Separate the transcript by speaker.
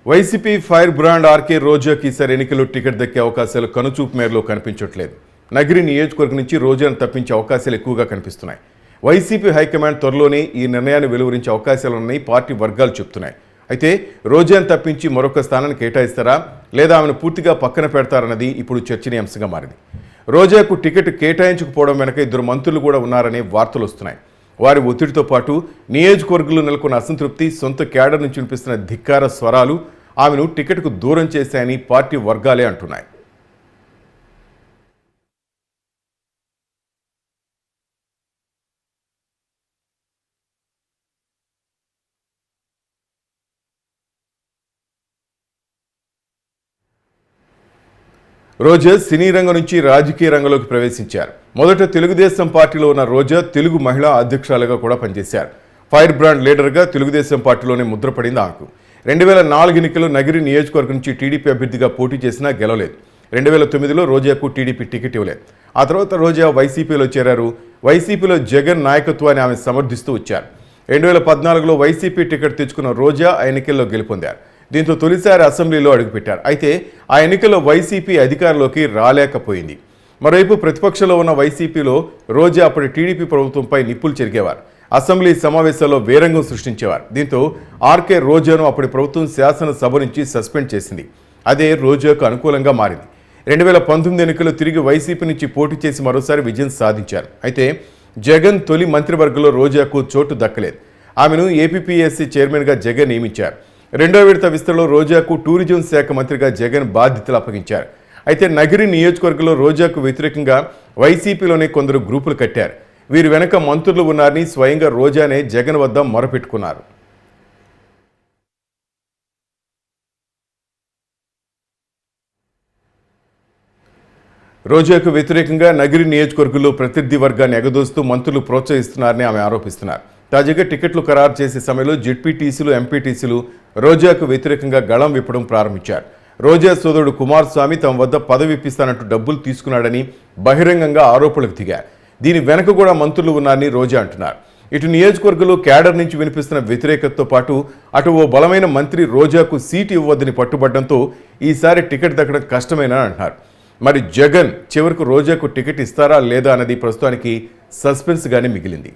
Speaker 1: YCP fire brand RK రోజాకి ఈసారి ఎన్నికల్లో ticket దక్కే అవకాశాలు కనుచూపు మేరలో కనిపించట్లేదు. నగిరి నియోజకవర్గం నుంచి రోజాను తప్పించే అవకాశాలు ఎక్కువగా కనిపిస్తున్నాయి. వైసీపీ హైకమాండ్ త్వరలోనే ఈ నిర్ణయాన్ని వెలువరించే అవకాశాలున్నాయి పార్టీ వర్గాలు చెప్తున్నాయి. అయితే రోజాను తప్పించి మరొక స్థానాన్ని కేటాయిస్తారా లేదా ఆమెను పూర్తిగా పక్కన పెడతారన్నది ఇప్పుడు చర్చనీయాంశంగా మారింది. రోజాకు టికెట్ కేటాయించకపోవడం వెనక ఇద్దరు మంత్రులు కూడా ఉన్నారనే వార్తలు వస్తున్నాయి. వారి ఒత్తిడితో పాటు నియోజకవర్గంలో నెలకొన్న అసంతృప్తి, సొంత క్యాడర్ నుంచి వినిపిస్తున్న ధిక్కార స్వరాలు ఆమెను టికెట్కు దూరం చేశాయని పార్టీ వర్గాలే అంటున్నాయి. రోజా సినీ రంగం నుంచి రాజకీయ రంగంలోకి ప్రవేశించారు. మొదట తెలుగుదేశం పార్టీలో ఉన్న రోజా తెలుగు మహిళా అధ్యక్షురాలుగా కూడా పనిచేశారు. ఫైర్ బ్రాండ్ లీడర్గా తెలుగుదేశం పార్టీలోనే ముద్రపడింది ఆమెకు. 2004 ఎన్నికల్లో నగిరి నియోజకవర్గం నుంచి టీడీపీ అభ్యర్థిగా పోటీ చేసినా గెలవలేదు. 2009లో రోజాకు టీడీపీ టికెట్ ఇవ్వలేదు. ఆ తర్వాత రోజా వైసీపీలో చేరారు. వైసీపీలో జగన్ నాయకత్వాన్ని ఆమె సమర్థిస్తూ వచ్చారు. 2014లో వైసీపీ టికెట్ తెచ్చుకున్న రోజా ఆ ఎన్నికల్లో గెలుపొందారు. దీంతో తొలిసారి అసెంబ్లీలో అడుగుపెట్టారు. అయితే ఆ ఎన్నికల్లో వైసీపీ అధికారంలోకి రాలేకపోయింది. మరోవైపు ప్రతిపక్షంలో ఉన్న వైసీపీలో రోజా అప్పటి టీడీపీ ప్రభుత్వంపై నిప్పులు చెరిగేవారు. అసెంబ్లీ సమావేశాల్లో వేరంగం సృష్టించేవారు. దీంతో ఆర్కే రోజాను అప్పటి ప్రభుత్వం శాసనసభ నుంచి సస్పెండ్ చేసింది. అదే రోజాకు అనుకూలంగా మారింది. 2019 ఎన్నికల్లో తిరిగి వైసీపీ నుంచి పోటీ చేసి మరోసారి విజయం సాధించారు. అయితే జగన్ తొలి మంత్రివర్గంలో రోజాకు చోటు దక్కలేదు. ఆమెను ఏపీపీఎస్సీ చైర్మన్గా జగన్ నియమించారు. రెండో విడత విస్తరణలో రోజాకు టూరిజం శాఖ మంత్రిగా జగన్ బాధ్యతలు అప్పగించారు. అయితే నగిరి నియోజకవర్గంలో రోజాకు వ్యతిరేకంగా వైసీపీలోనే కొందరు గ్రూపులు కట్టారు. వీరి వెనక మంత్రులు ఉన్నారని స్వయంగా రోజానే జగన్ వద్ద మొరపెట్టుకున్నారు. రోజాకు వ్యతిరేకంగా నగిరి నియోజకవర్గంలో ప్రతినిధి వర్గాన్ని ఎగదోస్తూ మంత్రులు ప్రోత్సహిస్తున్నారని ఆమె ఆరోపిస్తున్నారు. తాజాగా టికెట్లు ఖరారు చేసే సమయంలో జెడ్పీటీసీలు, ఎంపీటీసీలు రోజాకు వ్యతిరేకంగా గళం విప్పడం ప్రారంభించారు. రోజా సోదరుడు కుమారస్వామి తమ వద్ద పదవి ఇప్పిస్తానంటూ డబ్బులు తీసుకున్నాడని బహిరంగంగా ఆరోపణలకు దిగారు. దీని వెనక కూడా మంత్రులు ఉన్నారని రోజా అంటున్నారు. ఇటు నియోజకవర్గంలో క్యాడర్ నుంచి వినిపిస్తున్న వ్యతిరేకతతో పాటు అటు ఓ బలమైన మంత్రి రోజాకు సీటు ఇవ్వద్దని పట్టుబడడంతో ఈసారి టికెట్ దక్కడం కష్టమేనని అంటున్నారు. మరి జగన్ చివరకు రోజాకు టికెట్ ఇస్తారా లేదా అన్నది ప్రస్తుతానికి సస్పెన్స్గానే మిగిలింది.